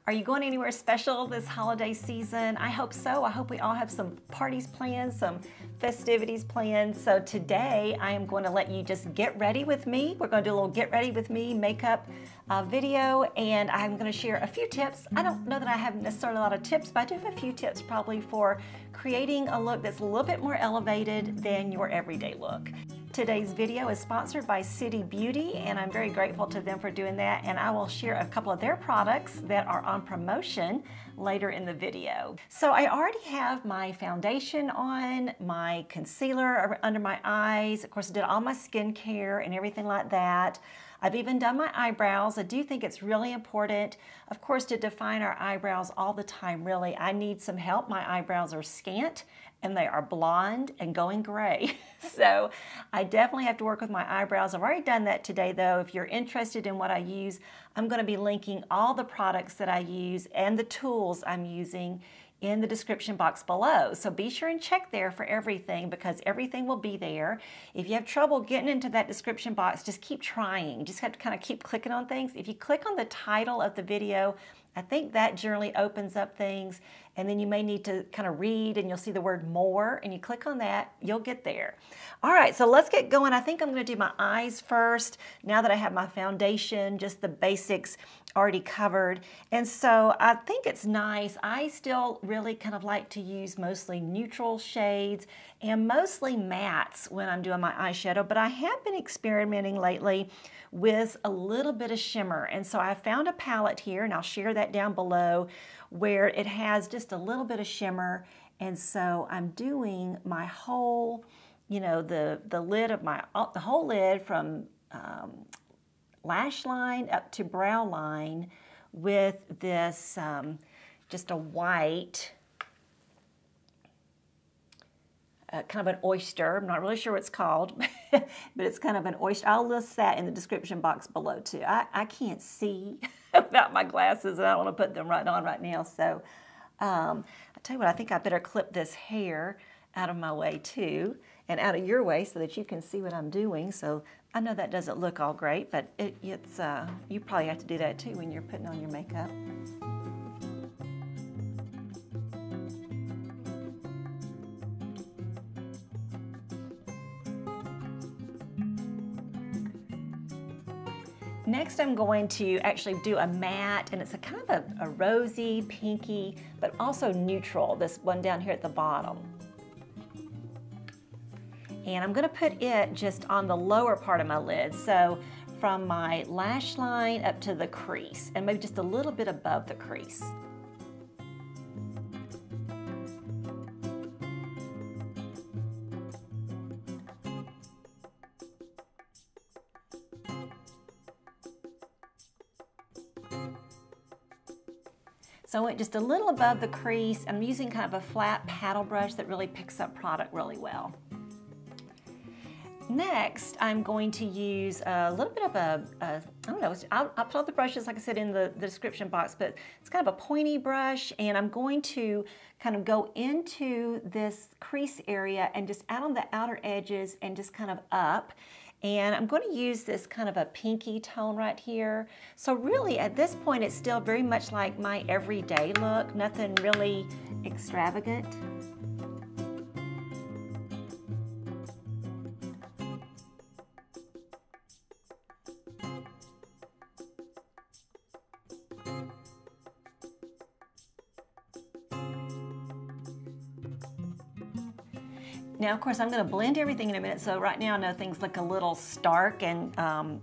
Are you going anywhere special this holiday season? I hope so. I hope we all have some parties planned, some festivities planned. So today I am going to let you just get ready with me. We're going to do a little get ready with me makeup video, and I'm going to share a few tips. I don't know that I have necessarily a lot of tips, but I do have a few tips probably for creating a look that's a little bit more elevated than your everyday look. Today's video is sponsored by City Beauty, and I'm very grateful to them for doing that, and I will share a couple of their products that are on promotion later in the video. So I already have my foundation on, my concealer under my eyes. Of course, I did all my skincare and everything like that. I've even done my eyebrows. I do think it's really important, of course, to define our eyebrows all the time, really. I need some help. My eyebrows are scant and they are blonde and going gray. So I definitely have to work with my eyebrows. I've already done that today though. If you're interested in what I use, I'm going to be linking all the products that I use and the tools I'm using in the description box below. So be sure and check there for everything, because everything will be there. If you have trouble getting into that description box, just keep trying. You just have to kind of keep clicking on things. If you click on the title of the video, I think that generally opens up things, and then you may need to kind of read and you'll see the word more, and you click on that, you'll get there. All right, so let's get going. I think I'm going to do my eyes first now that I have my foundation, just the basics already covered. And so I think it's nice. I still really kind of like to use mostly neutral shades and mostly mattes when I'm doing my eyeshadow, but I have been experimenting lately with a little bit of shimmer. And so I found a palette here, and I'll share that down below, where it has just a little bit of shimmer. And so I'm doing my whole, you know, the lid of my, the whole lid from lash line up to brow line with this just a white, kind of an oyster. I'm not really sure what it's called, but it's kind of an oyster. I'll list that in the description box below too. I can't see without my glasses, and I don't want to put them right on right now. So I'll tell you what, I think I better clip this hair out of my way too, and out of your way so that you can see what I'm doing. So I know that doesn't look all great, but it's you probably have to do that too when you're putting on your makeup. Next, I'm going to actually do a matte, and it's a kind of a rosy, pinky, but also neutral, this one down here at the bottom. And I'm going to put it just on the lower part of my lid, so from my lash line up to the crease, and maybe just a little bit above the crease. So I went just a little above the crease. I'm using kind of a flat paddle brush that really picks up product really well. Next, I'm going to use a little bit of I don't know, I'll put all the brushes, like I said, in the description box, but it's kind of a pointy brush, and I'm going to kind of go into this crease area and just out on the outer edges and just kind of up. And I'm going to use this kind of a pinky tone right here. So really at this point it's still very much like my everyday look, nothing really extravagant. Now, of course, I'm going to blend everything in a minute, so right now I know things look a little stark and,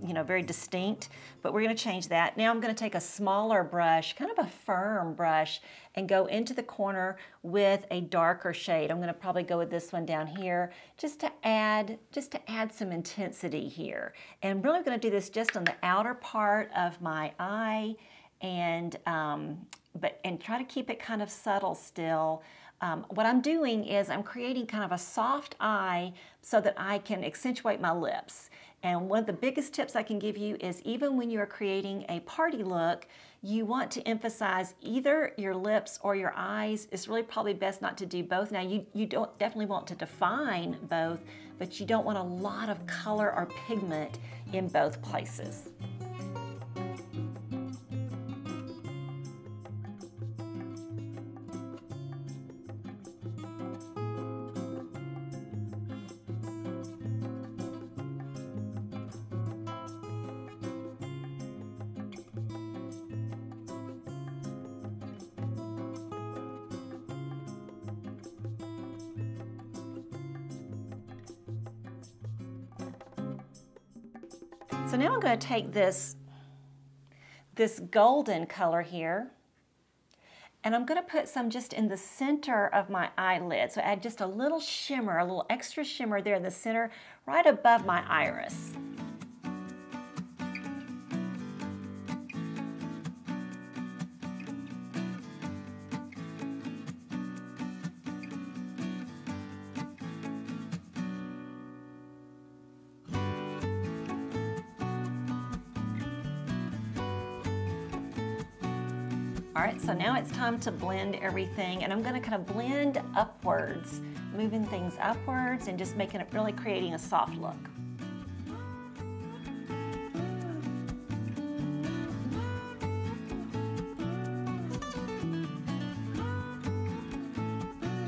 you know, very distinct, but we're going to change that. Now I'm going to take a smaller brush, kind of a firm brush, and go into the corner with a darker shade. I'm going to probably go with this one down here just to add some intensity here. And I'm really going to do this just on the outer part of my eye, and try to keep it kind of subtle still. What I'm doing is I'm creating kind of a soft eye so that I can accentuate my lips. And one of the biggest tips I can give you is, even when you're creating a party look, you want to emphasize either your lips or your eyes. It's really probably best not to do both. Now, you don't definitely want to define both, but you don't want a lot of color or pigment in both places. So now I'm going to take this golden color here, and I'm going to put some just in the center of my eyelid. So add just a little shimmer, a little extra shimmer there in the center, right above my iris. All right, so now it's time to blend everything, and I'm going to kind of blend upwards, moving things upwards and just making it really creating a soft look.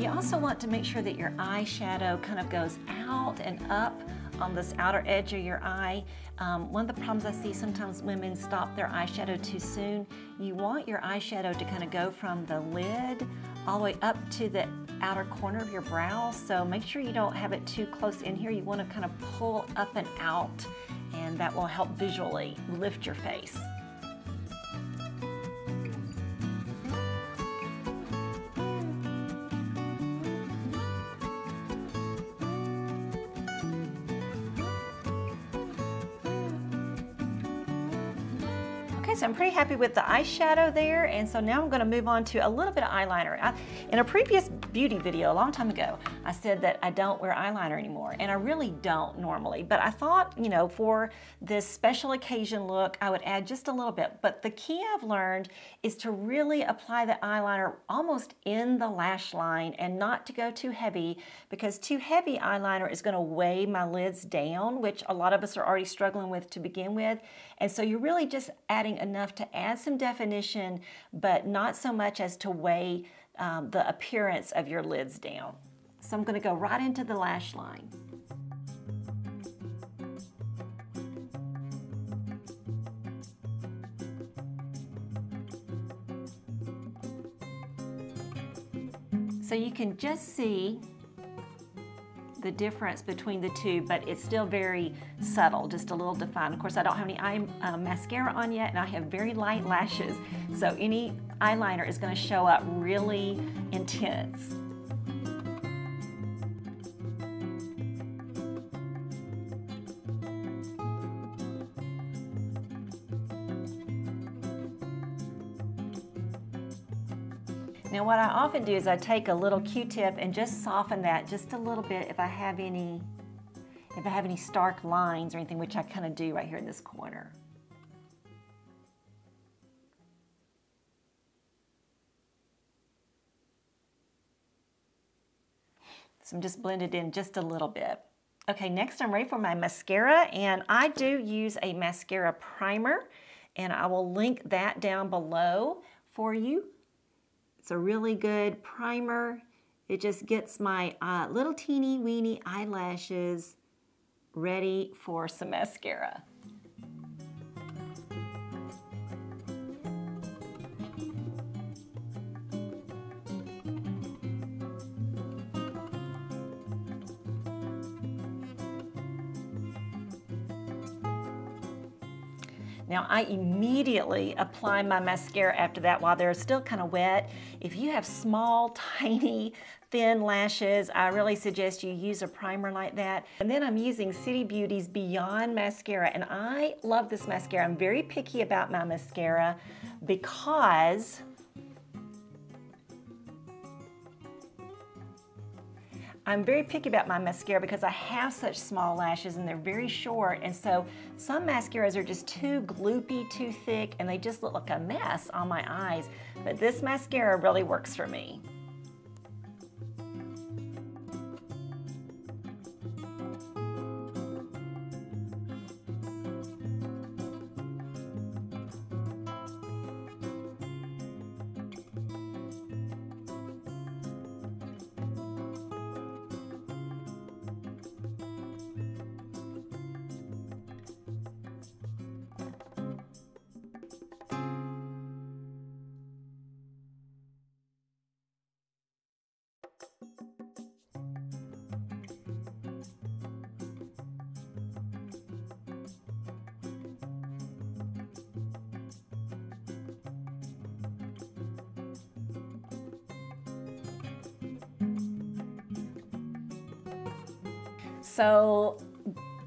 You also want to make sure that your eyeshadow kind of goes out and up on this outer edge of your eye. One of the problems I see sometimes women stop their eyeshadow too soon. You want your eyeshadow to kind of go from the lid all the way up to the outer corner of your brow. So make sure you don't have it too close in here. You want to kind of pull up and out, and that will help visually lift your face. Okay, so I'm pretty happy with the eyeshadow there, and so now I'm going to move on to a little bit of eyeliner. In a previous beauty video a long time ago, I said that I don't wear eyeliner anymore, and I really don't normally, but I thought, you know, for this special occasion look, I would add just a little bit. But the key I've learned is to really apply the eyeliner almost in the lash line and not to go too heavy, because too heavy eyeliner is going to weigh my lids down, which a lot of us are already struggling with to begin with. And so you're really just adding enough to add some definition, but not so much as to weigh the appearance of your lids down. So I'm going to go right into the lash line. So you can just see the difference between the two, but it's still very subtle, just a little defined. Of course, I don't have any mascara on yet, and I have very light lashes, so any eyeliner is going to show up really intense. Now what I often do is I take a little Q-tip and just soften that just a little bit if I have any stark lines or anything, which I kind of do right here in this corner. So I'm just blended in just a little bit. Okay, next I'm ready for my mascara, and I do use a mascara primer, and I will link that down below for you. It's a really good primer. It just gets my little teeny weeny eyelashes ready for some mascara. Now I immediately apply my mascara after that while they're still kind of wet. If you have small, tiny, thin lashes, I really suggest you use a primer like that. And then I'm using City Beauty's Beyond Mascara, and I love this mascara. I'm very picky about my mascara because I have such small lashes and they're very short, and so some mascaras are just too gloopy, too thick, and they just look like a mess on my eyes. But this mascara really works for me. So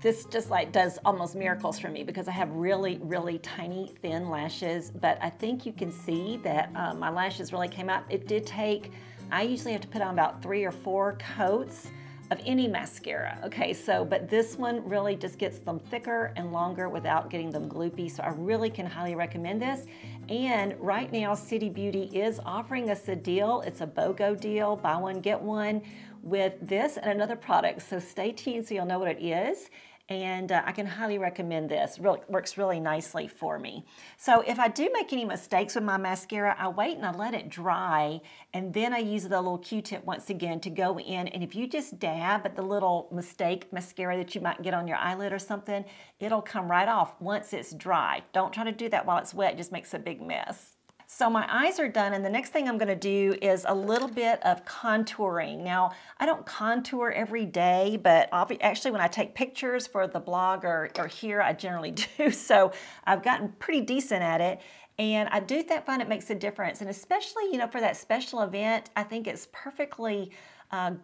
this just like does almost miracles for me because I have really, really tiny, thin lashes, but I think you can see that my lashes really came out. It did take, I usually have to put on about 3 or 4 coats of any mascara. Okay, so, but this one really just gets them thicker and longer without getting them gloopy, so I really can highly recommend this. And right now, City Beauty is offering us a deal. It's a BOGO deal, buy one, get one, with this and another product. So stay tuned so you'll know what it is. And I can highly recommend this. Really works really nicely for me. So if I do make any mistakes with my mascara, I wait and I let it dry, and then I use the little Q-tip once again to go in. And if you just dab at the little mistake mascara that you might get on your eyelid or something, it'll come right off once it's dry. Don't try to do that while it's wet. It just makes a big mess. So my eyes are done, and the next thing I'm going to do is a little bit of contouring. Now, I don't contour every day, but actually when I take pictures for the blog or here, I generally do. So I've gotten pretty decent at it, and I do find it makes a difference. And especially, you know, for that special event, I think it's perfectly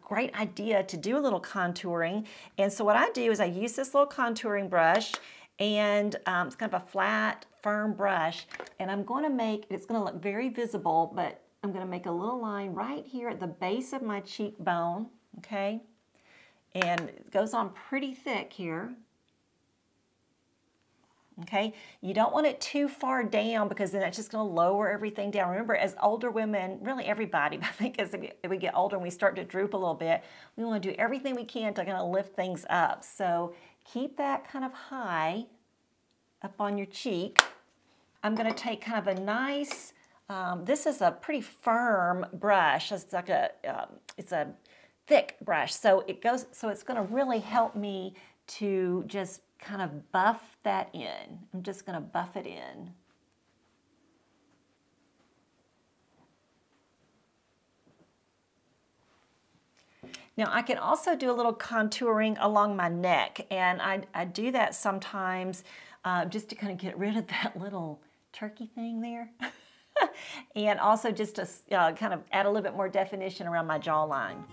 great idea to do a little contouring. And so what I do is I use this little contouring brush, and it's kind of a flat, firm brush, and I'm going to make, it's going to look very visible, but I'm going to make a little line right here at the base of my cheekbone, okay? And it goes on pretty thick here. Okay, you don't want it too far down because then it's just going to lower everything down. Remember, as older women, really everybody, I think as we get older and we start to droop a little bit, we want to do everything we can to kind of lift things up. So keep that kind of high up on your cheek. I'm going to take kind of a nice, this is a pretty firm brush. It's like it's a thick brush. So it's going to really help me to just kind of buff that in. I'm just going to buff it in. Now I can also do a little contouring along my neck, and I do that sometimes just to kind of get rid of that little turkey thing there. And also just to kind of add a little bit more definition around my jawline.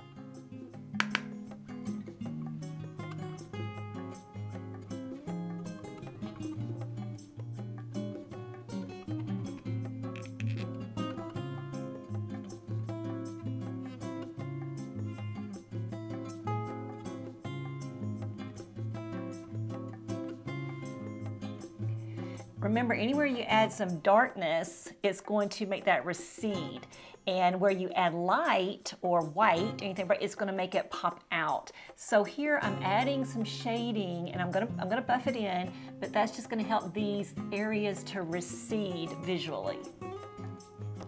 Remember, anywhere you add some darkness, it's going to make that recede. And where you add light or white, anything, it's going to make it pop out. So here I'm adding some shading, and I'm gonna buff it in, but that's just going to help these areas to recede visually.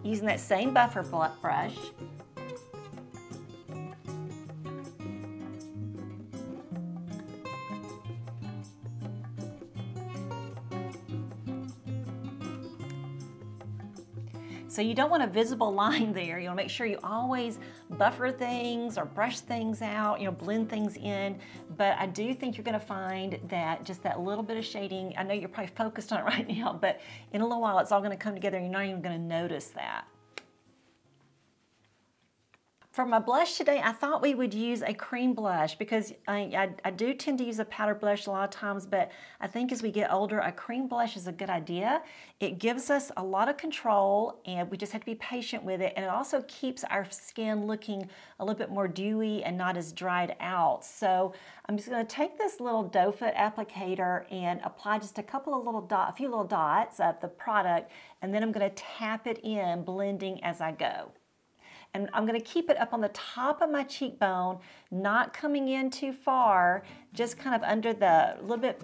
Using that same buffer brush. So you don't want a visible line there. You want to make sure you always buffer things or brush things out, you know, blend things in. But I do think you're going to find that just that little bit of shading, I know you're probably focused on it right now, but in a little while it's all going to come together and you're not even going to notice that. For my blush today, I thought we would use a cream blush because I do tend to use a powder blush a lot of times, but I think as we get older, a cream blush is a good idea. It gives us a lot of control, and we just have to be patient with it, and it also keeps our skin looking a little bit more dewy and not as dried out. So I'm just going to take this little doe foot applicator and apply just a few little dots of the product, and then I'm going to tap it in, blending as I go. And I'm going to keep it up on the top of my cheekbone, not coming in too far, just kind of under a little bit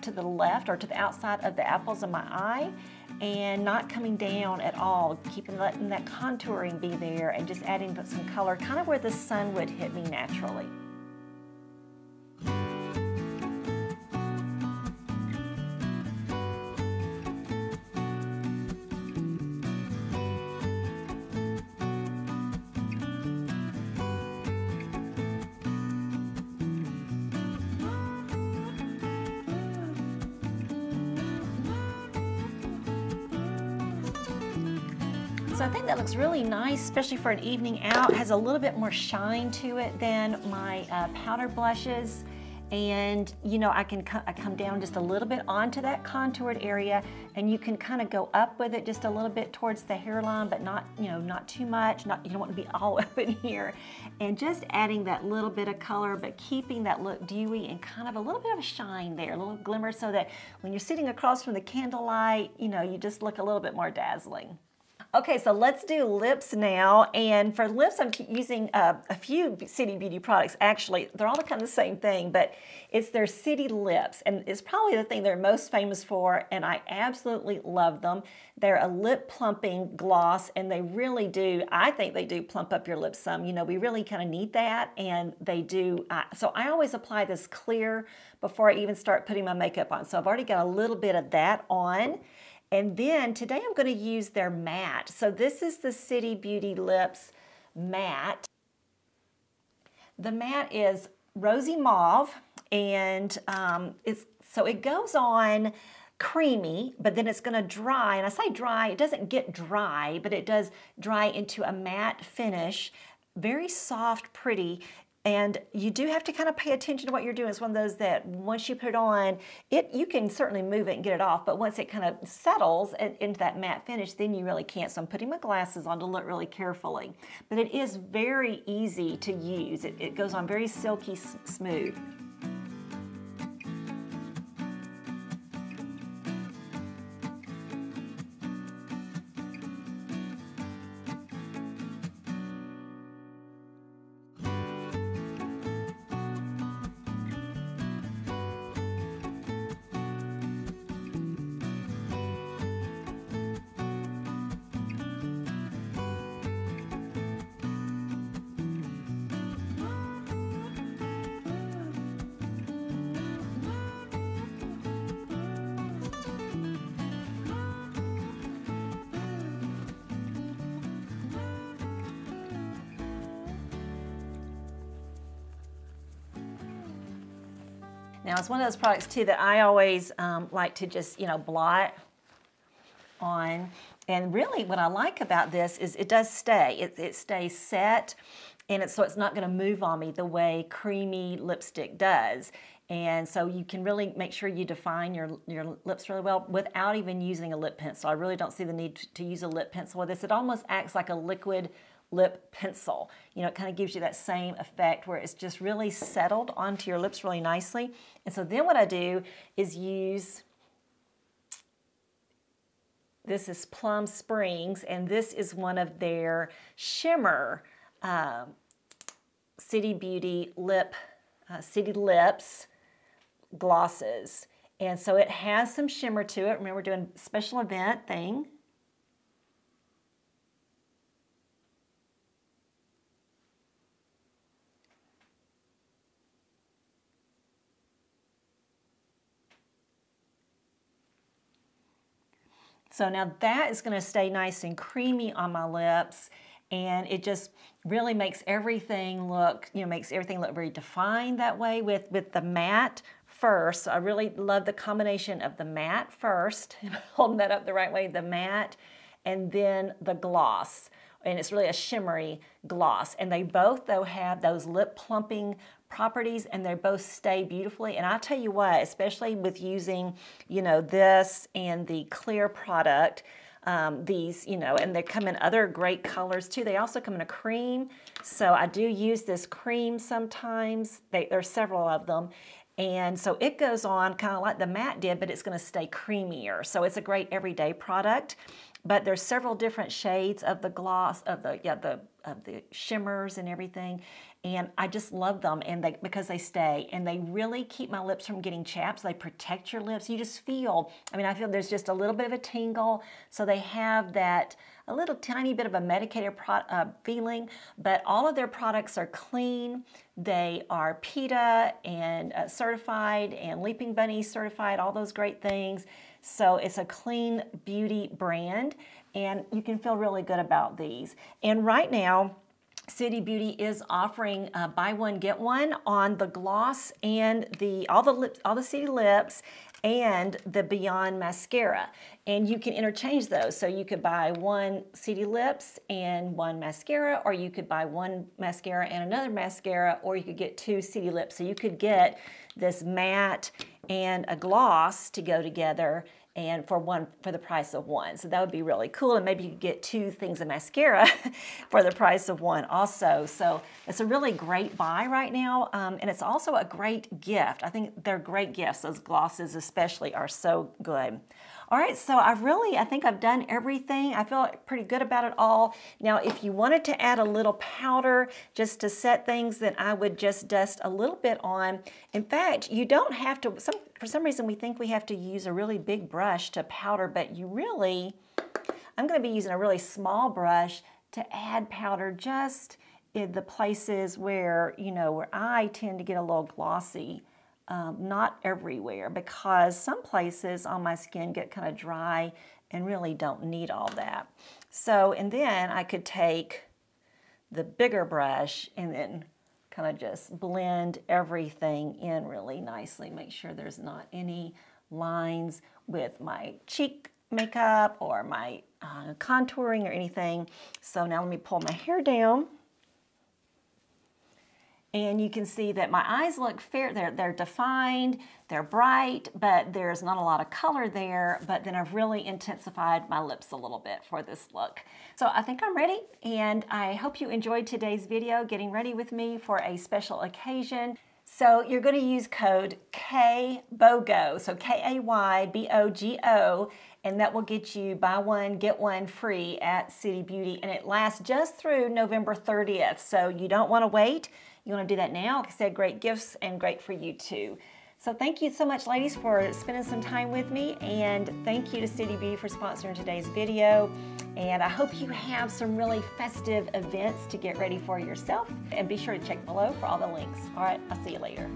to the left or to the outside of the apples of my eye, and not coming down at all, letting that contouring be there and just adding some color, kind of where the sun would hit me naturally. So I think that looks really nice, especially for an evening out. It has a little bit more shine to it than my powder blushes. And you know, I come down just a little bit onto that contoured area, and you can kind of go up with it just a little bit towards the hairline, but not, you know, not too much. You don't want to be all up in here. And just adding that little bit of color, but keeping that look dewy and kind of a little bit of a shine there, a little glimmer, so that when you're sitting across from the candlelight, you know, you just look a little bit more dazzling. Okay, so let's do lips now, and for lips I'm using a few City Beauty products. Actually, they're all kind of the same thing, but it's their City Lips, and it's probably the thing they're most famous for, and I absolutely love them. They're a lip plumping gloss, and they really do, I think they do plump up your lips some. You know, we really kind of need that, and they do. So I always apply this clear before I even start putting my makeup on. So I've already got a little bit of that on. And then today I'm going to use their matte. So this is the City Beauty Lips matte. The matte is rosy mauve, and so it goes on creamy, but then it's going to dry. And I say dry, it doesn't get dry, but it does dry into a matte finish. Very soft, pretty. And you do have to kind of pay attention to what you're doing. It's one of those that once you put it on, you can certainly move it and get it off, but once it kind of settles into that matte finish, then you really can't. So I'm putting my glasses on to look really carefully. But it is very easy to use. It goes on very silky smooth. Now, it's one of those products, too, that I always like to just, you know, blot on. And really, what I like about this is it does stay. It stays set, and so it's not going to move on me the way creamy lipstick does. And so you can really make sure you define your lips really well without even using a lip pencil. I really don't see the need to use a lip pencil with this. It almost acts like a liquid lip pencil. You know, it kind of gives you that same effect where it's just really settled onto your lips really nicely. And so then what I do is use, this is Plum Springs, and this is one of their shimmer City Beauty City Lips glosses. And so it has some shimmer to it. Remember, we're doing a special event thing. So now that is going to stay nice and creamy on my lips, and it just really makes everything look, you know, makes everything look very defined that way with the matte first. So I really love the combination of the matte first, holding that up the right way, the matte, and then the gloss. And it's really a shimmery gloss. And they both, though, have those lip plumping properties, and they both stay beautifully. And I'll tell you what, especially with using, you know, this and the clear product, these, you know, and they come in other great colors too. They also come in a cream. So I do use this cream sometimes. There's several of them. And so it goes on kind of like the matte did, but it's going to stay creamier. So it's a great everyday product. But there's several different shades of the gloss, of the shimmers and everything. And I just love them, and because they stay, and they really keep my lips from getting chapped. So they protect your lips. You just feel, I mean, I feel there's just a little bit of a tingle. So they have that, a little tiny bit of a medicated feeling, but all of their products are clean. They are PETA and certified, and Leaping Bunny certified, all those great things. So it's a clean beauty brand, and you can feel really good about these. And right now, City Beauty is offering buy one get one on the gloss and all the City lips and the Beyond mascara, and you can interchange those. So you could buy one City lips and one mascara, or you could buy one mascara and another mascara, or you could get two City lips. So you could get this matte and a gloss to go together, and for the price of one. So that would be really cool, and maybe you could get two things of mascara for the price of one also. So it's a really great buy right now, and it's also a great gift. I think they're great gifts. Those glosses especially are so good. All right, so I think I've done everything. I feel pretty good about it all. Now, if you wanted to add a little powder just to set things, then I would just dust a little bit on. In fact, you don't have to, for some reason we think we have to use a really big brush to powder, but I'm gonna be using a really small brush to add powder just in the places where, where I tend to get a little glossy. Not everywhere, because some places on my skin get kind of dry and really don't need all that. So, and then I could take the bigger brush and then kind of just blend everything in really nicely. Make sure there's not any lines with my cheek makeup or my contouring or anything. So now let me pull my hair down. And you can see that my eyes look fair, they're defined, they're bright, but there's not a lot of color there, but then I've really intensified my lips a little bit for this look. So I think I'm ready, and I hope you enjoyed today's video, getting ready with me for a special occasion. So you're going to use code KBOGO, so KAYBOGO, and that will get you buy one, get one free at City Beauty, and it lasts just through November 30th, so you don't want to wait. You want to do that now. Like I said, great gifts and great for you too. So thank you so much, ladies, for spending some time with me, and thank you to City Beauty for sponsoring today's video. And I hope you have some really festive events to get ready for yourself, and be sure to check below for all the links. All right, I'll see you later.